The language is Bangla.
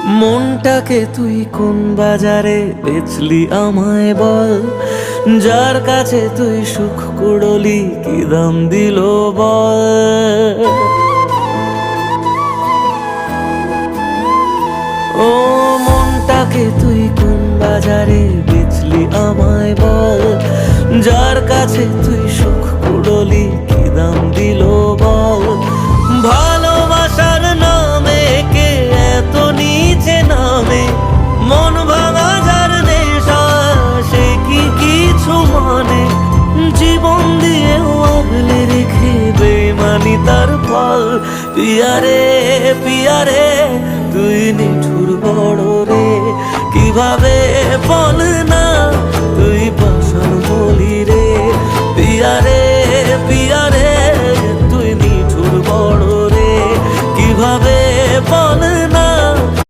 মনটাকে তুই কোন বাজারে বেচলি আমায় বল, যার কাছে তুই সুখ কুড়লি কি দাম দিল বল। ও মনটাকে তুই কোন বাজারে বেচলি আমায় বল, যার কাছে তুই সুখ কুড়লি কি দাম দিল বল। ভালোবাসার নামে কে এত নিচে নামে, মন ভাঙা যার নেশা সে কি কিছু মানে। জীবন দিয়েও আগলে রেখে বেমানি তার ফল। পিয়ারে পিয়ারে তুই নিঠুর বড় রে, কিভাবে বল